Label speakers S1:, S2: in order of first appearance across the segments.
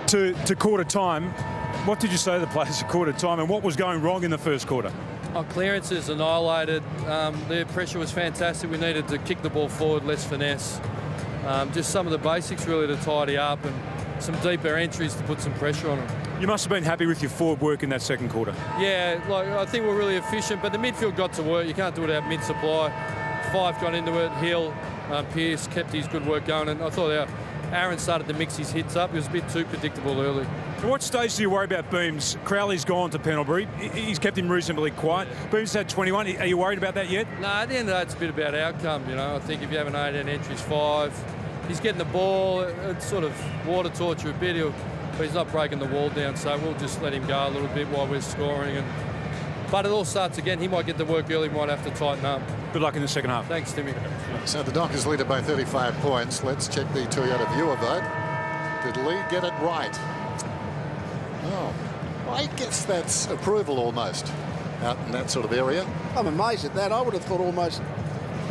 S1: to quarter time. What did you say to the players at quarter time, and what was going wrong in the first quarter?
S2: Our clearances annihilated. Their pressure was fantastic. We needed to kick the ball forward, less finesse. Just some of the basics really to tidy up, and some deeper entries to put some pressure on them.
S1: You must have been happy with your forward work in that second quarter.
S2: Yeah, I think we're really efficient, but the midfield got to work. You can't do it without mid-supply. Fife got into it. Hill, Pearce kept his good work going, and I thought Aaron started to mix his hits up. He was a bit too predictable early.
S1: At what stage do you worry about Beams? Crowley's gone to Pendlebury. He's kept him reasonably quiet. Beams had 21. Are you worried about that yet?
S2: No, at the end of the day, it's a bit about outcome. I think if you have an 18 entries, 5, he's getting the ball. It's sort of water torture a bit, but he's not breaking the wall down, so we'll just let him go a little bit while we're scoring. But it all starts again. He might get the work early, might have to tighten up.
S1: Good luck in the second half.
S2: Thanks, Timmy.
S3: So the Dockers lead it by 35 points. Let's check the Toyota viewer vote. Did Lee get it right? Oh, I guess that's approval almost out in that sort of area.
S4: I'm amazed at that. I would have thought almost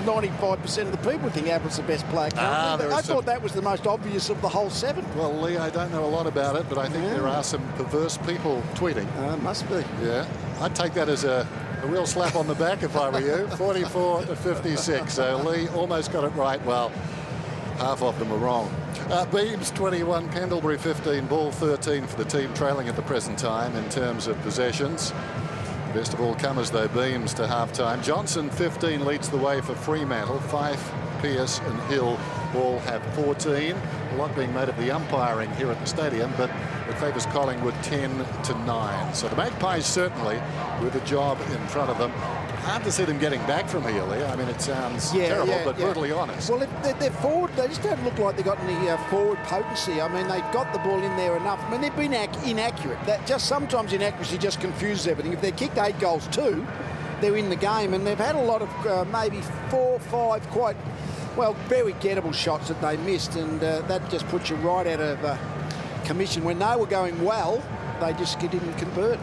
S4: 95% of the people think Abbott's the best player. I thought that was the most obvious of the whole 7.
S3: Well, Lee, I don't know a lot about it, but I think there are some perverse people tweeting.
S4: Must be.
S3: Yeah. I'd take that as a real slap on the back if I were you. 44 to 56. So Lee almost got it right. Well, half of them were wrong. Beams 21, Pendlebury 15, ball 13 for the team, trailing at the present time in terms of possessions. Best of all comers, though, Beams to half-time. Johnson 15 leads the way for Fremantle. Fife, Pearce and Hill all have 14. A lot being made of the umpiring here at the stadium, but it favours Collingwood 10 to 9. So the Magpies certainly with a job in front of them. Hard to see them getting back from here, Lee. I mean, it sounds terrible, but brutally honest.
S4: Well, they're forward. They just don't look like they've got any forward potency. I mean, they've got the ball in there enough. I mean, they've been inaccurate. That just sometimes inaccuracy just confuses everything. If they kicked 8 goals too, they're in the game, and they've had a lot of maybe 4 or 5 quite, well, very gettable shots that they missed, and that just puts you right out of commission. When they were going well, they just didn't convert.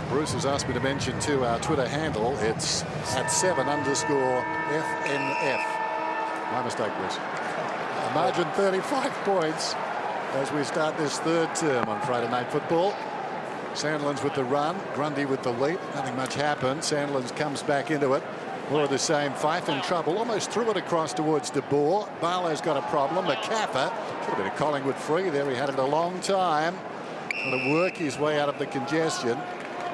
S3: Bruce has asked me to mention too our Twitter handle. It's at 7_FNF. My mistake, Bruce. Margin 35 points as we start this third term on Friday Night Football. Sandlands with the run, Grundy with the leap. Nothing much happened. Sandlands comes back into it. More of the same. Fife in trouble. Almost threw it across towards De Boer. Barlow's got a problem. McCaffer should have been a Collingwood free there. He had it a long time. Trying to work his way out of the congestion.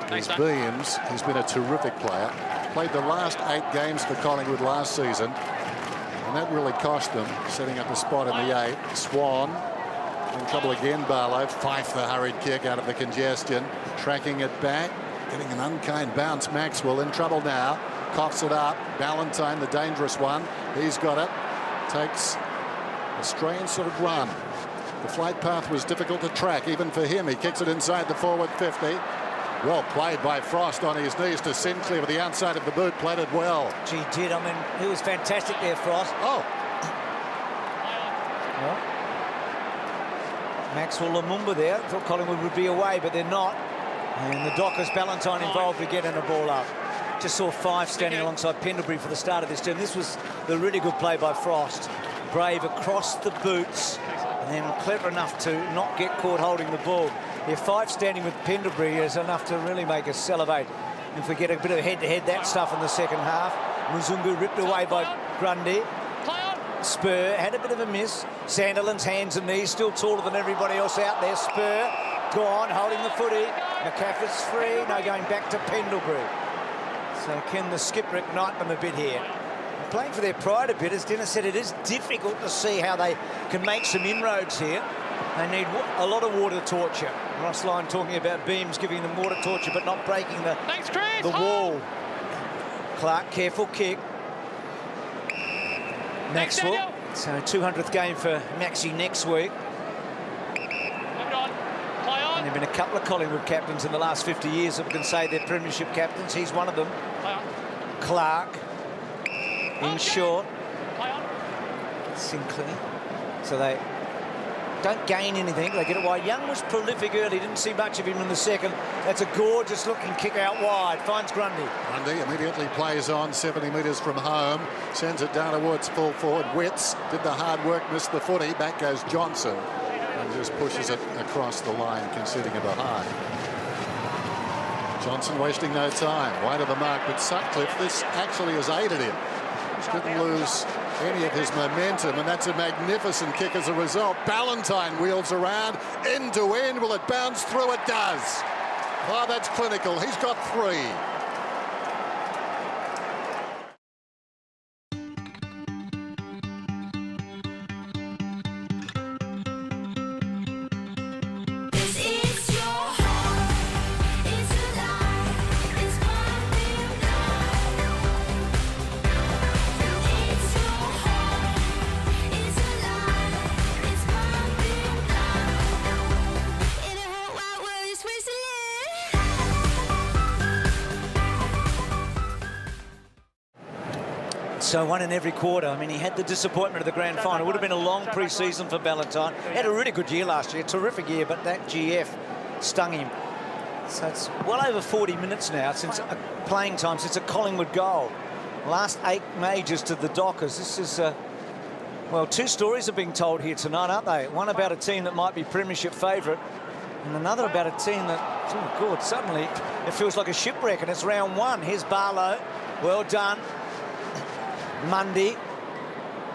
S3: There's Beams. He's been a terrific player. Played the last 8 games for Collingwood last season, and that really cost them, setting up a spot in the 8. Swan in trouble again. Barlow. Fife the hurried kick out of the congestion, tracking it back, getting an unkind bounce. Maxwell in trouble now. Coughs it up. Ballantyne, the dangerous one. He's got it. Takes a strange sort of run. The flight path was difficult to track even for him. He kicks it inside the forward 50. Well played by Frost on his knees to Sinclair with the outside of the boot. Played it well.
S5: He did. I mean, he was fantastic there, Frost.
S3: Oh.
S5: Well, Maxwell Lumumba there. Thought Collingwood would be away, but they're not. And the Dockers, Ballantyne involved with getting the ball up. Just saw Fife standing alongside Pendlebury for the start of this term. This was the really good play by Frost. Brave across the boots, and then clever enough to not get caught holding the ball. If Fife standing with Pendlebury is enough to really make us salivate. If we get a bit of head-to-head that stuff in the second half. Muzungu ripped away by Grundy. Spur had a bit of a miss. Sandilands hands and knees, still taller than everybody else out there. Spur gone, holding the footy. McCaffer's free, now going back to Pendlebury. So can the skipper ignite them a bit here? Playing for their pride a bit, as Dennis said, it is difficult to see how they can make some inroads here. They need a lot of water torture. Ross Lyon talking about Beams giving them water torture but not breaking the wall. Clark, careful kick. Maxwell. So 200th game for Maxie next week. And there have been a couple of Collingwood captains in the last 50 years that we can say they're premiership captains. He's one of them. Clark. In short. Sinclair. So they don't gain anything. They get it wide. Young was prolific early. Didn't see much of him in the second. That's a gorgeous looking kick out wide. Finds Grundy.
S3: Grundy immediately plays on 70 metres from home. Sends it down towards full forward. Witts did the hard work, missed the footy. Back goes Johnson. and just pushes it across the line, conceding a behind. Johnson wasting no time, wide of the mark, but Sutcliffe, this actually has aided him. He didn't lose any of his momentum, and that's a magnificent kick as a result. Ballantyne wheels around, end to end. Will it bounce through? It does. Oh, that's clinical. He's got 3.
S5: So 1 in every quarter. I mean, he had the disappointment of the grand final. It would have been a long pre-season for Ballantyne. He had a really good year last year, terrific year, but that GF stung him. So it's well over 40 minutes now since playing time since a Collingwood goal. Last 8 majors to the Dockers. This is, well, 2 stories are being told here tonight, aren't they? One about a team that might be premiership favourite, and another about a team that, oh God, suddenly it feels like a shipwreck, and it's round 1. Here's Barlow. Well done. Mundy,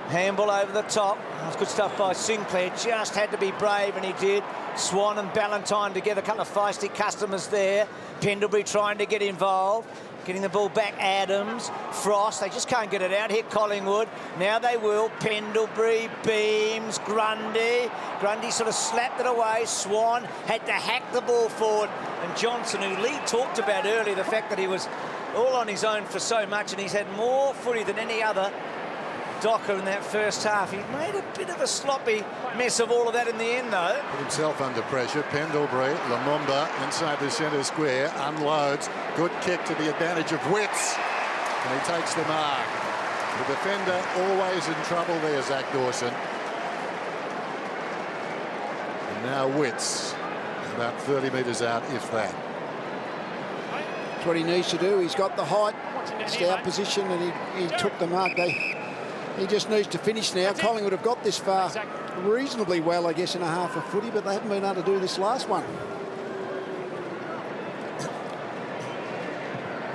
S5: handball over the top. That's good stuff by Sinclair. Just had to be brave, and he did. Swan and Ballantyne together, a couple of feisty customers there. Pendlebury trying to get involved. Getting the ball back, Adams, Frost. They just can't get it out here, Collingwood. Now they will. Pendlebury, Beams, Grundy. Grundy sort of slapped it away. Swan had to hack the ball forward. And Johnson, who Lee talked about earlier, the fact that he was all on his own for so much, and he's had more footy than any other Docker in that first half. He made a bit of a sloppy mess of all of that in the end, though.
S3: Put himself under pressure. Pendlebury, Lumumba inside the centre square, unloads. Good kick to the advantage of Witts, and he takes the mark. The defender always in trouble there, Zach Dawson. And now Witts, about 30 metres out, if that.
S4: That's what he needs to do. He's got the height, stay out position, and he took the mark. He just needs to finish now. Collingwood have got this far reasonably well, I guess, in a half of footy, but they haven't been able to do this last one.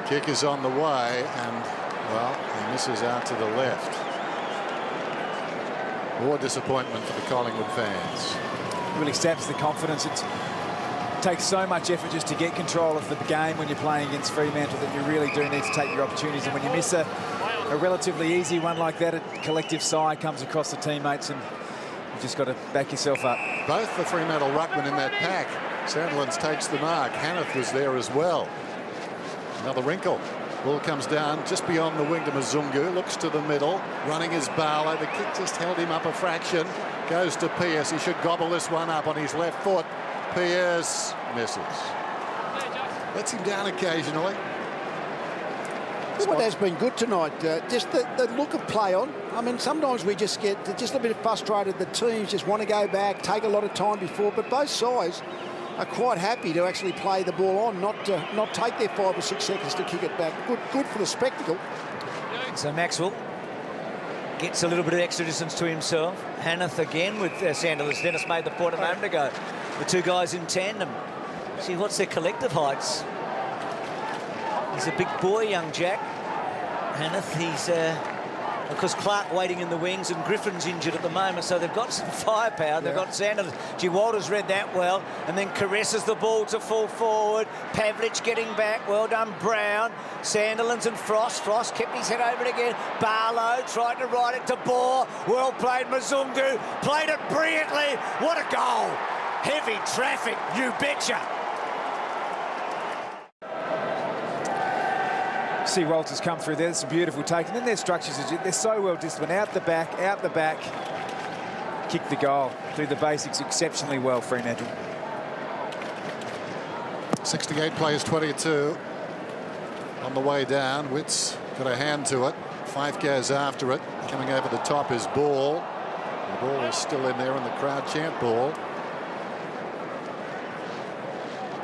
S3: Kick is on the way, and, well, he misses out to the left. More disappointment for the Collingwood fans.
S6: It really saps the confidence. It takes so much effort just to get control of the game when you're playing against Fremantle that you really do need to take your opportunities. And when you miss a relatively easy one like that, a collective sigh comes across the teammates, and you've just got to back yourself up.
S3: Both the Fremantle ruckmen in that pack. Sandilands takes the mark. Hanneth was there as well. Another wrinkle. Ball comes down just beyond the wing to Mzungu. Looks to the middle. Running his Barlow. The kick just held him up a fraction. Goes to Pearce. He should gobble this one up on his left foot. Pearce misses. Lets him down occasionally.
S4: What has been good tonight, just the look of play on. I mean, sometimes we just get just a bit frustrated. The teams just want to go back, take a lot of time before, but both sides are quite happy to actually play the ball on, not take their 5 or 6 seconds to kick it back. Good for the spectacle.
S5: So Maxwell gets a little bit of extra distance to himself. Hanneth again with Sandilands. Dennis made the point a moment ago. The 2 guys in tandem. See, what's their collective heights? He's a big boy, young Jack. Hanneth, he's, of course, Clark waiting in the wings, and Griffin's injured at the moment, so they've got some firepower. They've got Sandilands. Gee, Walters read that well, and then caresses the ball to full forward. Pavlich getting back. Well done, Brown. Sandilands and Frost. Frost kept his head over it again. Barlow tried to ride it to Bohr. Well played, Mzungu. Played it brilliantly. What a goal. Heavy traffic, you betcha.
S6: See Walters come through there. It's a beautiful take. And then their structures, they're so well disciplined. Out the back. Kick the goal. Do the basics exceptionally well, Fremantle.
S3: 68 plays 22. On the way down, Witts got a hand to it. Fife goes after it. Coming over the top is Ball. The ball is still in there, and the crowd chant Ball.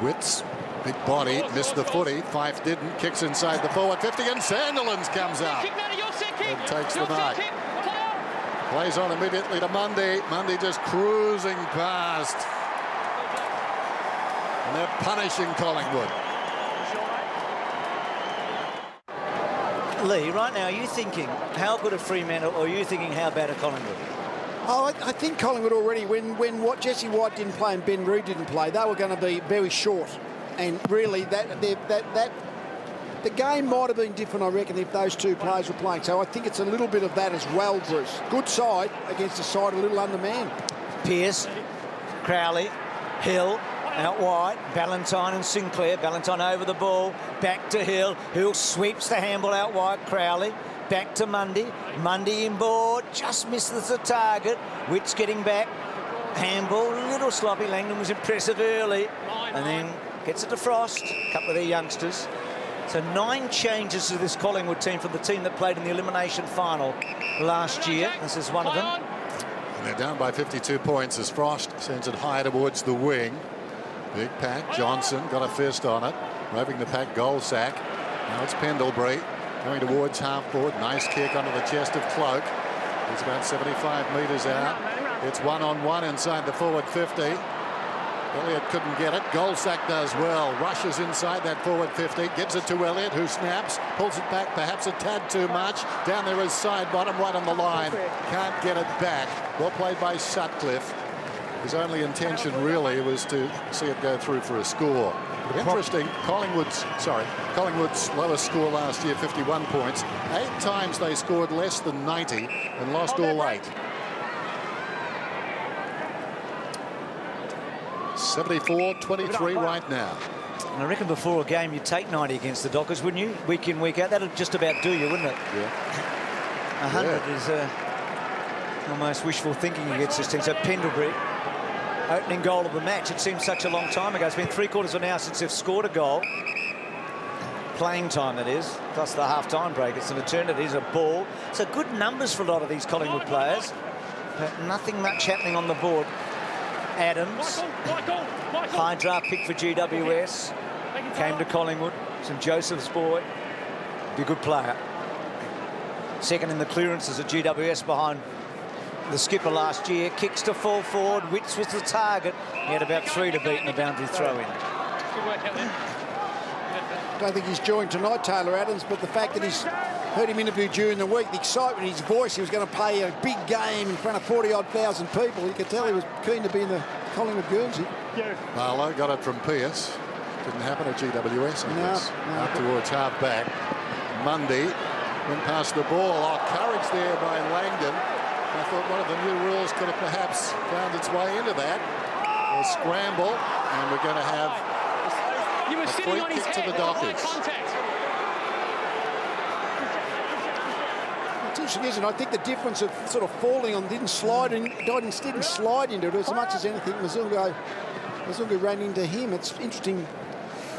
S3: Witts, big body, missed the footy. Fife didn't. Kicks inside the forward 50, and Sandilands comes out and takes the mark. Plays on immediately to Mundy. Mundy just cruising past. And they're punishing Collingwood.
S5: Lee, right now, are you thinking how good a Fremantle, or are you thinking how bad a Collingwood?
S4: Oh, I think Collingwood already, when what Jesse White didn't play and Ben Reid didn't play, they were going to be very short. And really, the game might have been different, I reckon, if those two players were playing. So I think it's a little bit of that as well, Bruce. Good side against a side a little undermanned.
S5: Pearce, Crowley, Hill, out wide, Ballantyne and Sinclair. Ballantyne over the ball, back to Hill. Hill sweeps the handball out wide, Crowley. Back to Mundy. Mundy inboard, just misses the target. Witts getting back. Handball, a little sloppy. Langdon was impressive early. And then gets it to Frost. A couple of their youngsters. So 9 changes to this Collingwood team from the team that played in the elimination final last year. This is one of them.
S3: And they're down by 52 points as Frost sends it high towards the wing. Big pack. Johnson got a fist on it. Roving the pack, goal sack. Now it's Pendlebury going towards half forward. Nice kick onto the chest of Cloak. He's about 75 metres out. It's 1-on-1 inside the forward 50. Elliott couldn't get it. Goldsack does well. Rushes inside that forward 50. Gives it to Elliott, who snaps. Pulls it back perhaps a tad too much. Down there is side bottom right on the line. Can't get it back. Well played by Sutcliffe. His only intention really was to see it go through for a score. Interesting, Collingwood's lowest score last year, 51 points. 8 times they scored less than 90 and lost all 8. 74-23 right now.
S5: And I reckon before a game you'd take 90 against the Dockers, wouldn't you? Week in, week out. That'd just about do you, wouldn't it?
S3: Yeah.
S5: 100 is almost wishful thinking against this team. So Pendlebury, opening goal of the match. It seems such a long time ago. It's been 3/4 of an hour since they've scored a goal. Playing time, that is, plus the half-time break. It's an eternity. It's a ball. So good numbers for a lot of these Collingwood players, but nothing much happening on the board. Adams, high draft pick for GWS, came to Collingwood. St Joseph's boy, be a good player. Second in the clearances at GWS behind the skipper last year. Kicks to full forward. Witts was the target. He had about 3 to beat in the boundary throw-in.
S4: I don't think he's joined tonight, Taylor Adams, but the fact that he's heard him interview during the week, the excitement in his voice, he was going to play a big game in front of 40-odd thousand people. You could tell he was keen to be in the Collingwood Guernsey.
S3: Marlowe got it from Pearce. Didn't happen at GWS. Up towards half back. Mundy went past the ball. Oh, courage there by Langdon. I thought one of the new rules could have perhaps found its way into that. A scramble, and we're going to have a free kick to the Dockers.
S4: It's interesting, isn't it? I think the difference of sort of falling on didn't slide into it as much as anything. Mazunga ran into him. It's interesting,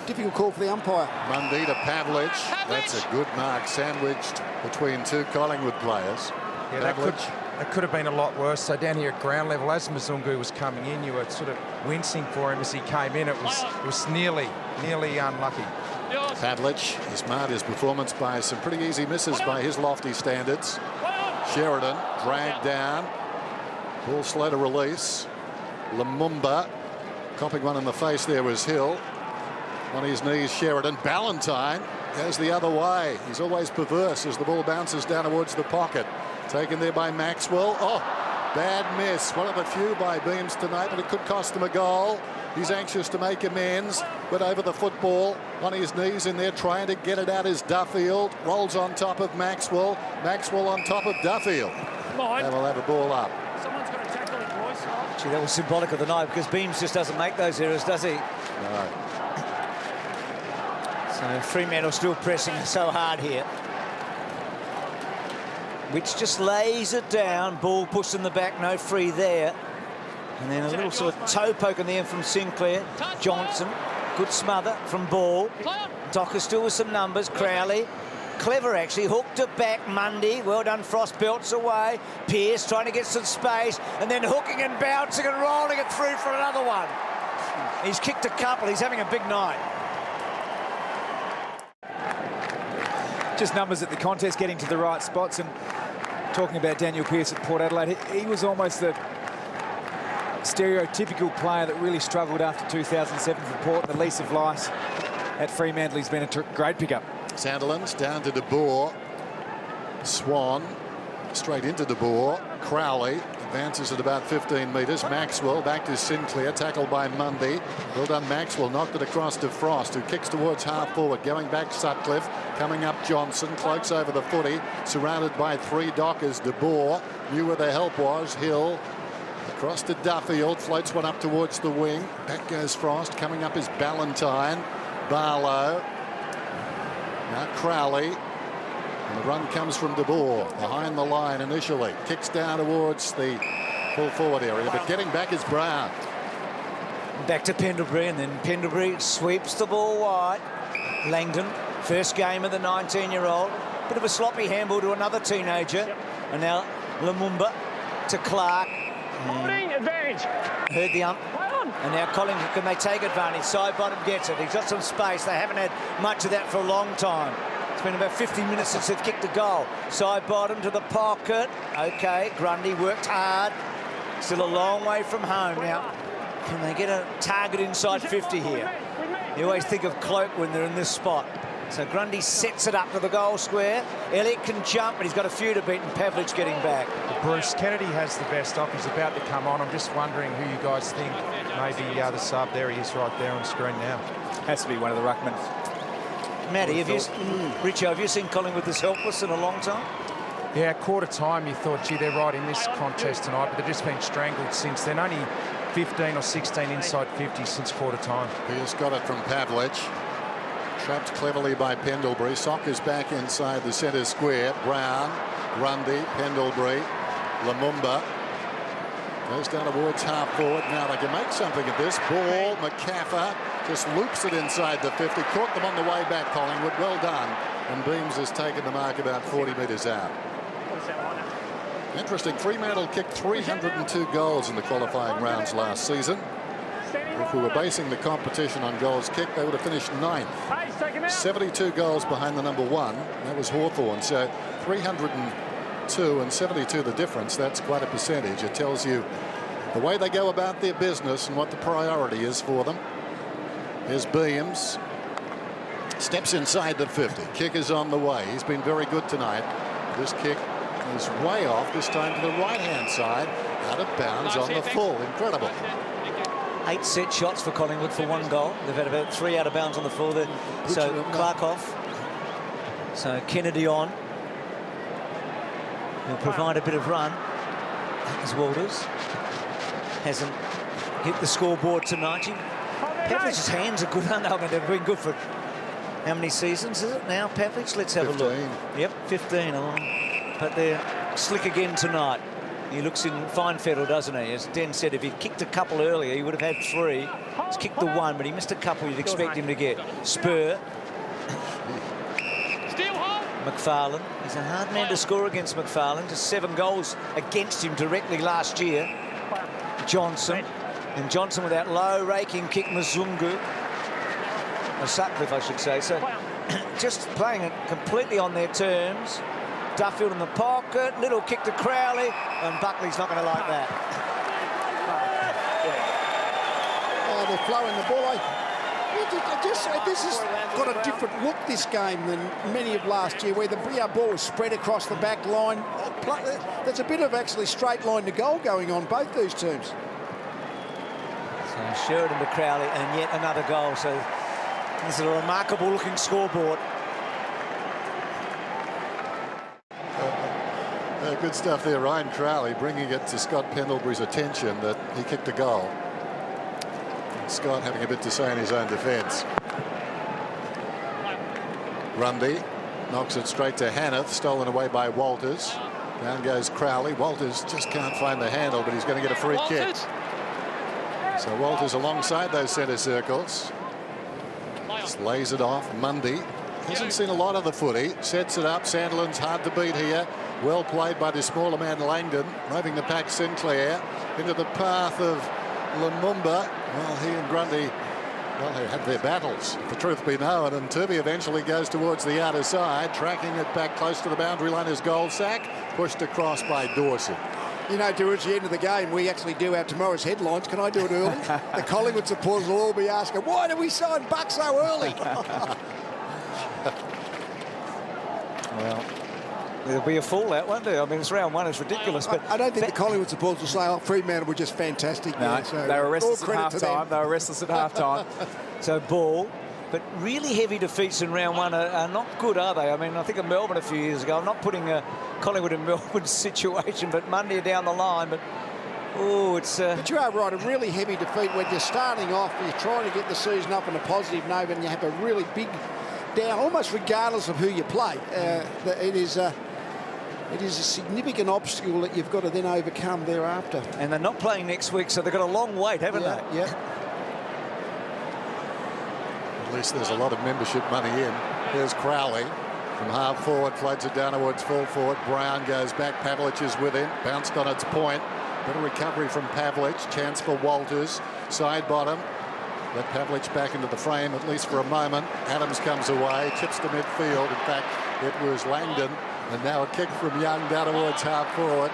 S4: difficult call for the umpire.
S3: Mundy to Pavlich. That's a good mark, sandwiched between 2 Collingwood players.
S7: Yeah, that could have been a lot worse. So down here at ground level, as Mazungu was coming in, you were sort of wincing for him as he came in. It was nearly unlucky.
S3: Pavlich, he's marred his performance by some pretty easy misses by his lofty standards. Sheridan dragged down. Ball slow to release. Lumumba copping one in the face there was Hill. On his knees, Sheridan. Ballantyne goes the other way. He's always perverse as the ball bounces down towards the pocket. Taken there by Maxwell. Oh, bad miss. One of the few by Beams tonight, but it could cost him a goal. He's anxious to make amends, but over the football, on his knees in there, trying to get it out is Duffield. Rolls on top of Maxwell. Maxwell on top of Duffield. And we'll have a ball up.
S8: Someone's got to tackle it, boys.
S5: Gee, that was symbolic of the night because Beams just doesn't make those errors, does he?
S3: No.
S5: So Fremantle still pressing so hard here. Which just lays it down. Ball pushed in the back, no free there. And then a little sort of toe poke in the end from Sinclair. Johnson, good smother from Ball. Docker still with some numbers. Crowley, clever actually, hooked it back. Mundy, well done. Frost belts away. Pearce trying to get some space, and then hooking and bouncing and rolling it through for another one. He's kicked a couple. He's having a big night.
S6: Just numbers at the contest, getting to the right spots, and talking about Daniel Pearce at Port Adelaide, he was almost the stereotypical player that really struggled after 2007 for Port, and the lease of life at Fremantle. He's been a great pickup.
S3: Sandilands down to De Boer. Swan straight into De Boer. Crowley advances at about 15 metres. Maxwell back to Sinclair, tackled by Mundy. Well done, Maxwell. Knocked it across to Frost, who kicks towards half forward. Going back, Sutcliffe. Coming up, Johnson. Cloaks over the footy. Surrounded by 3 Dockers. De Boer knew where the help was. Hill across to Duffield. Floats one up towards the wing. Back goes Frost. Coming up is Ballantyne. Barlow. Now Crowley. And the run comes from De Boer behind the line initially. Kicks down towards the full forward area, but getting back is Brown.
S5: Back to Pendlebury, and then Pendlebury sweeps the ball wide. Langdon, first game of the 19-year-old. Bit of a sloppy handball to another teenager. And now Lumumba to Clark.
S8: Holding advantage.
S5: Heard the ump. And now Collingwood, can they take advantage? Side bottom gets it. He's got some space. They haven't had much of that for a long time. It's been about 50 minutes since they've kicked a goal. Side bottom to the pocket. OK, Grundy worked hard. Still a long way from home now. Can they get a target inside 50 here? You always think of Cloak when they're in this spot. So Grundy sets it up to the goal square. Elliott can jump, but he's got a few to beat, and Pavlich getting back.
S7: Bruce Kennedy has the best off. He's about to come on. I'm just wondering who you guys think maybe the sub. There he is right there on screen now.
S6: Has to be one of the ruckmen.
S5: Matty, Richo, have you seen Collingwood this helpless in a long time?
S7: Yeah, quarter time you thought, gee, they're right in this contest tonight, but they've just been strangled since then. Only 15 or 16 inside 50 since quarter time.
S3: Pearce got it from Pavlich. Trapped cleverly by Pendlebury. Soccer's back inside the centre square. Brown, Grundy, Pendlebury, Lumumba. Goes down towards half forward. Now they can make something of this. Ball, McCaffer just loops it inside the 50. Caught them on the way back, Collingwood. Well done. And Beams has taken the mark about 40 metres out. Interesting. Fremantle kicked 302 goals in the qualifying rounds last season. If we were basing the competition on goals kicked, they would have finished 9th. 72 goals behind the number 1. That was Hawthorn. So 302 and 72 the difference. That's quite a percentage. It tells you the way they go about their business and what the priority is for them. Here's Beams. Steps inside the 50. Kick is on the way. He's been very good tonight. This kick is way off, this time to the right-hand side. Out of bounds on the full. Incredible.
S5: 8 set shots for Collingwood for 1 goal. They've had about 3 out of bounds on the full there. So Clark off. So Kennedy on. He'll provide a bit of run. As Walters hasn't hit the scoreboard tonight. Pavlich's hands are good. I mean, they've been good for how many seasons is it now, Pavlich? Let's have
S3: 15.
S5: a look. Yep, 15 along. But they're slick again tonight. He looks in fine fettle, doesn't he? As Den said, if he'd kicked a couple earlier, he would have had 3. He's kicked the 1, but he missed a couple you'd expect him to get. Spur. McFarlane. He's a hard man to score against McFarlane. Just 7 goals against him directly last year. Johnson. And Johnson with that low raking kick, Mzungu. Or Sutcliffe, I should say. So just playing it completely on their terms. Duffield in the pocket, little kick to Crowley, and Buckley's not going to like that.
S4: They're flowing the ball. This has got a different look, this game, than many of last year, where the ball was spread across the back line. There's a bit of actually straight line to goal going on both these teams.
S5: So Sheridan to Crowley, and yet another goal. So this is a remarkable looking scoreboard.
S3: Good stuff there, Ryan Crowley bringing it to Scott Pendlebury's attention that he kicked a goal. Scott having a bit to say in his own defence. Grundy knocks it straight to Hanneth, stolen away by Walters. Down goes Crowley. Walters just can't find the handle, but he's going to get a free kick. So Walters alongside those centre circles. Just lays it off. Mundy hasn't seen a lot of the footy. Sets it up. Sandilands hard to beat here. Well played by the smaller man Langdon. Roving the pack Sinclair into the path of Lumumba. Well, he and Grundy Well, they had their battles, if the truth be known, and Turvey eventually goes towards the outer side, tracking it back close to the boundary line as goal sack, pushed across by Dawson.
S4: You know, towards the end of the game, we actually do our tomorrow's headlines. Can I do it early? The Collingwood supporters will all be asking, why did we sign Buck so early?
S5: Well, there'll be a fallout, won't there? I mean, it's round one, it's ridiculous. But
S4: I don't think the Collingwood supporters will say, oh, Fremantle were just fantastic.
S6: No,
S4: yeah, so
S6: they were restless at
S4: all credit to
S6: half-time. They were restless at half-time.
S5: So ball, but really heavy defeats in round one are not good, are they? I mean, I think of Melbourne a few years ago. I'm not putting Collingwood in Melbourne's situation, but Monday down the line. But oh, it's.
S4: But you are right. A really heavy defeat when you're starting off. You're trying to get the season up on a positive note, and you have a really big down, almost regardless of who you play. It is a significant obstacle that you've got to then overcome thereafter.
S5: And they're not playing next week, so they've got a long wait, haven't they?
S4: Yeah.
S3: At least there's a lot of membership money in. Here's Crowley from half forward, floats it down towards full forward. Brown goes back, Pavlich is with him, bounced on its point. Better recovery from Pavlich, chance for Walters, side bottom. Let Pavlich back into the frame, at least for a moment. Adams comes away, chips to midfield. In fact, it was Langdon. And now a kick from Young down towards half forward.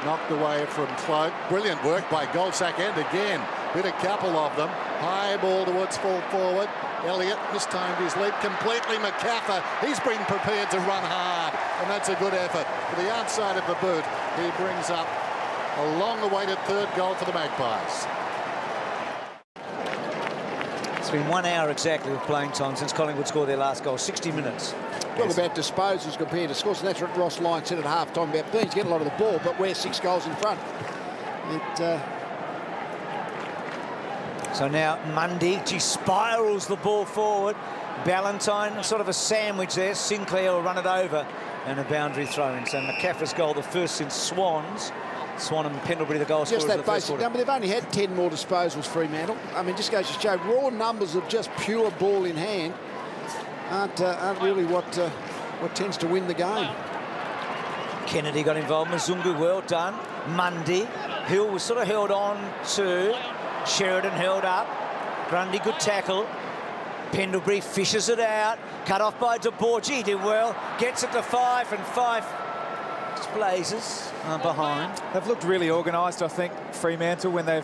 S3: Knocked away from Cloak. Brilliant work by Goldsack, and again, bit a couple of them. High ball towards full forward. Elliott mistimed his leap completely. McCaffer, he's been prepared to run hard, and that's a good effort. To the outside of the boot, he brings up a long-awaited third goal for the Magpies.
S5: It's been 1 hour exactly of playing time since Collingwood scored their last goal, 60 minutes.
S4: Talk about disposals compared to scores, and that's what Ross Lyon said at half-time about Burns getting a lot of the ball, but we're 6 goals in front.
S5: So now Mundy, she spirals the ball forward. Ballantyne, sort of a sandwich there. Sinclair will run it over, and a boundary throw in. So McCaffrey's goal, the first since Swans. Swan and Pendlebury, the goal scorers.
S4: Just that basic number. They've only had 10 more disposals, Fremantle. I mean, just goes to show raw numbers of just pure ball in hand aren't really what tends to win the game.
S5: Kennedy got involved. Mzungu, well done. Mundy. Hill was sort of held on to. Sheridan held up. Grundy, good tackle. Pendlebury fishes it out. Cut off by DeBorgi. He did well. Gets it to 5, and 5 blazers behind.
S6: They've looked really organised, I think, Fremantle, when a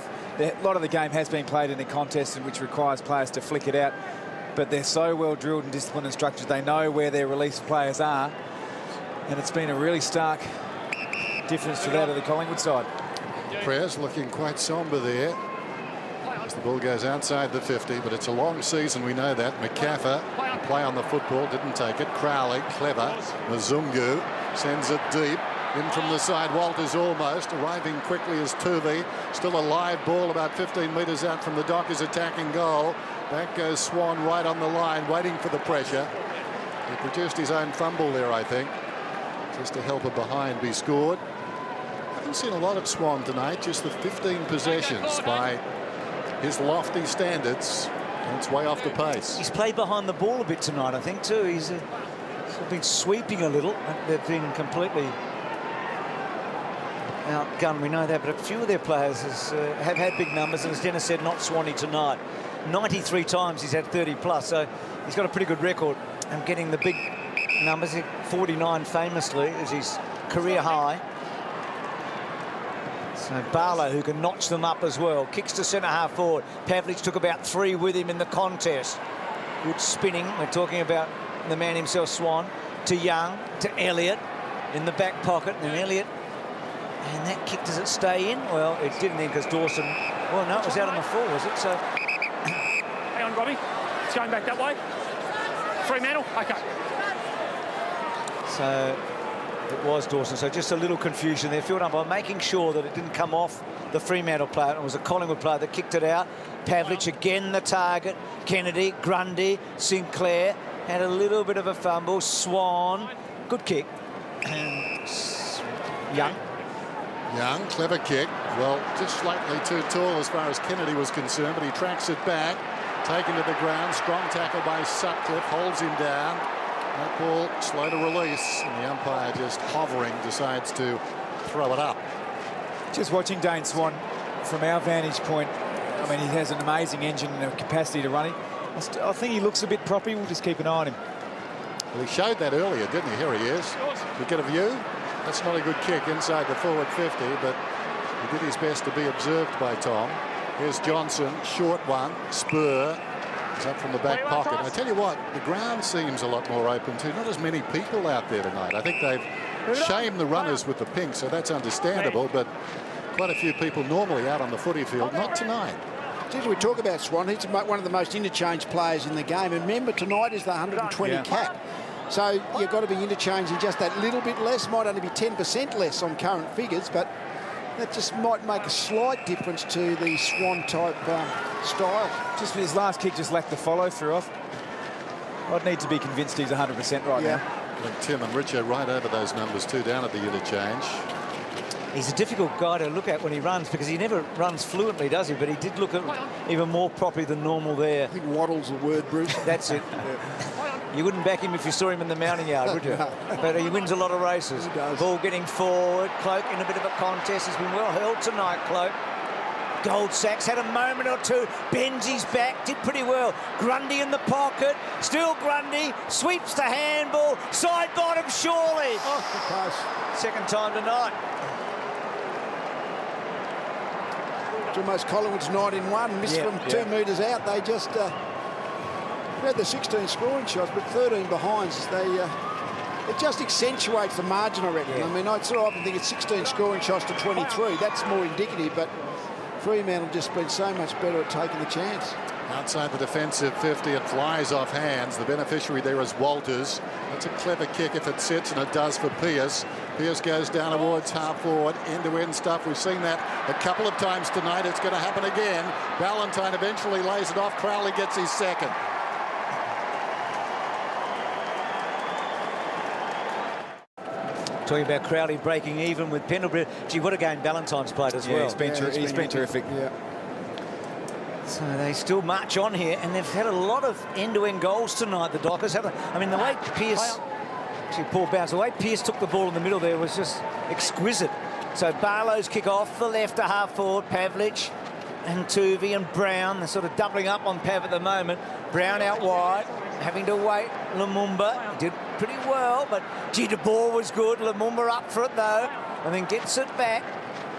S6: lot of the game has been played in a contest in which requires players to flick it out, but they're so well drilled and disciplined and structured. They know where their released players are, and it's been a really stark difference to that of the Collingwood side.
S3: Prayers looking quite sombre there as the ball goes outside the 50, but it's a long season, we know that. McCaffer, play on the football, didn't take it. Crowley, clever. Mzungu sends it deep. In from the side, Walters almost, arriving quickly as Turvey. Still a live ball about 15 metres out from the Dockers attacking goal. Back goes Swan right on the line, waiting for the pressure. He produced his own fumble there, I think, just to help a behind be scored. I haven't seen a lot of Swan tonight, just the 15 possessions by his lofty standards, and it's way off the pace.
S5: He's played behind the ball a bit tonight, I think, too. He's been sweeping a little. They've been completely outgunned, we know that, but a few of their players have had big numbers, and as Dennis said, not Swanee tonight. 93 times he's had 30 plus, so he's got a pretty good record and getting the big numbers. 49 famously is his career high. So Barlow, who can notch them up as well, kicks to centre half forward. Pavlich took about 3 with him in the contest. Good spinning. We're talking about the man himself, Swan, to Young, to Elliott in the back pocket, and Elliott. And that kick, does it stay in? Well, it didn't then, because Dawson, well, no, it was out on the floor, was it? So,
S8: hang on, Robbie. It's going back that way. Fremantle? Okay.
S5: So it was Dawson. So just a little confusion there. Field umpire making sure that it didn't come off the Fremantle player. It was a Collingwood player that kicked it out. Pavlich again the target. Kennedy, Grundy, Sinclair had a little bit of a fumble. Swan, good kick. And Young.
S3: Young, clever kick. Well, just slightly too tall as far as Kennedy was concerned, but he tracks it back. Taken to the ground. Strong tackle by Sutcliffe. Holds him down. That ball slow to release, and the umpire just hovering decides to throw it up.
S6: Just watching Dane Swan from our vantage point, I mean, he has an amazing engine and a capacity to run him. I think he looks a bit proppy. We'll just keep an eye on him.
S3: Well, he showed that earlier, didn't he? Here he is. You get a view. That's not a good kick inside the forward 50, but he did his best to be observed by Tom. Here's Johnson, short one, spur. He's up from the back pocket. I tell you what, the ground seems a lot more open too. Not as many people out there tonight. I think they've shamed the runners with the pink, so that's understandable, but quite a few people normally out on the footy field. Not tonight.
S4: As we talk about Swan, he's one of the most interchange players in the game. And remember, tonight is the 120 cap. So you've got to be interchanging just that little bit less. Might only be 10% less on current figures, but that just might make a slight difference to the Swan type style.
S6: Just his last kick just lacked the follow through off. I'd need to be convinced he's 100% right now.
S3: And Tim and Richo right over those numbers too, down at the interchange.
S5: He's a difficult guy to look at when he runs because he never runs fluently, does he? But he did look at even more properly than normal there.
S4: I think waddle's the word, Bruce.
S5: That's it. You wouldn't back him if you saw him in the mounting yard, would you? But he wins a lot of races.
S4: He does.
S5: Ball getting forward. Cloak in a bit of a contest. He's been well held tonight, Cloak. Goldsacks had a moment or two. Bends his back, did pretty well. Grundy in the pocket. Still Grundy. Sweeps the handball. Side bottom, surely.
S4: Oh, the pass.
S5: Second time tonight.
S4: It's almost Collingwood's 9-in-1. Missed from 2 metres out. They just had the 16 scoring shots, but 13 behinds. It just accentuates the margin, I reckon. I mean, I sort of often think it's 16 scoring shots to 23. That's more indicative, but Fremantle just been so much better at taking the chance.
S3: Outside the defensive 50, it flies off hands. The beneficiary there is Walters. That's a clever kick if it sits, and it does for Pearce. Pearce goes down towards half forward, end-to-end stuff. We've seen that a couple of times tonight. It's going to happen again. Ballantyne eventually lays it off. Crowley gets his second.
S5: Talking about Crowley breaking even with Pendlebury. Gee, what a game Ballantyne's played as well.
S6: He's been terrific.
S4: Yeah.
S5: So they still march on here, and they've had a lot of end-to-end goals tonight, the Dockers. I mean, the way Pearce... Actually, poor bounce. The way Pearce took the ball in the middle there was just exquisite. So Barlow's kick off the left to half forward. Pavlich and Tuvey and Brown. They're sort of doubling up on Pav at the moment. Brown out wide, having to wait. Lumumba did pretty well, but gee, the ball was good. Lumumba up for it, though, and then gets it back.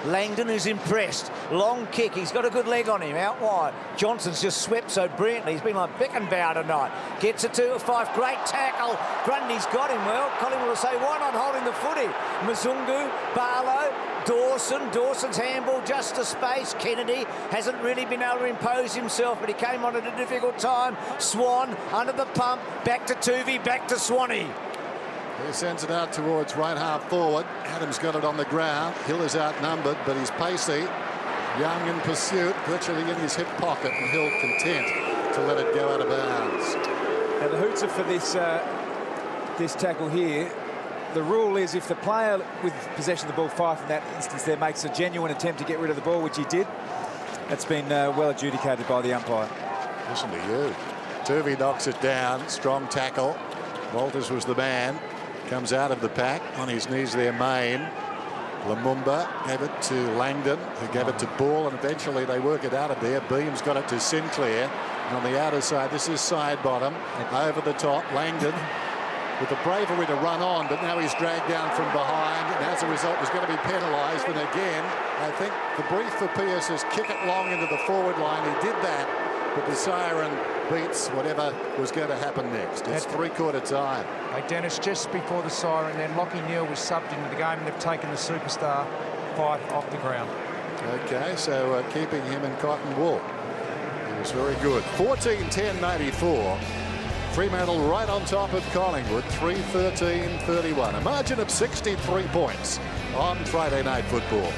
S5: Langdon, who's impressed. Long kick. He's got a good leg on him, out wide. Johnson's just swept so brilliantly. He's been like Beckenbauer tonight. Gets it to Fife. Great tackle. Grundy's got him well. Collingwood will say, why not holding the footy? Mzungu, Barlow, Dawson. Dawson's handball just to space. Kennedy hasn't really been able to impose himself, but he came on at a difficult time. Swan under the pump. Back to Tuvey, back to Swanee.
S3: He sends it out towards right half forward. Adams got it on the ground. Hill is outnumbered, but he's pacey. Young in pursuit, virtually in his hip pocket, and Hill content to let it go out of bounds.
S6: Now the hoots are for this tackle here. The rule is if the player with possession of the ball, Fife in that instance there, makes a genuine attempt to get rid of the ball, which he did, that's been well adjudicated by the umpire.
S3: Listen to you. Tuvey knocks it down. Strong tackle. Walters was the man. Comes out of the pack on his knees there, Main. Lumumba gave it to Langdon, who gave it to Ball, and eventually they work it out of there. Beams got it to Sinclair. And on the outer side, this is side bottom. Over the top, Langdon with the bravery to run on, but now he's dragged down from behind, and as a result was going to be penalised. And again, I think the brief for Pearce is kick it long into the forward line. He did that, but the siren beats whatever was going to happen next. It's three-quarter time.
S7: Hey, Dennis, just before the siren, then Lockie Neal was subbed into the game, and they've taken the superstar Fife off the ground.
S3: Okay, so keeping him in cotton wool. He was very good. 14-10-94. Fremantle right on top of Collingwood, 3-13-31. A margin of 63 points on Friday Night Football.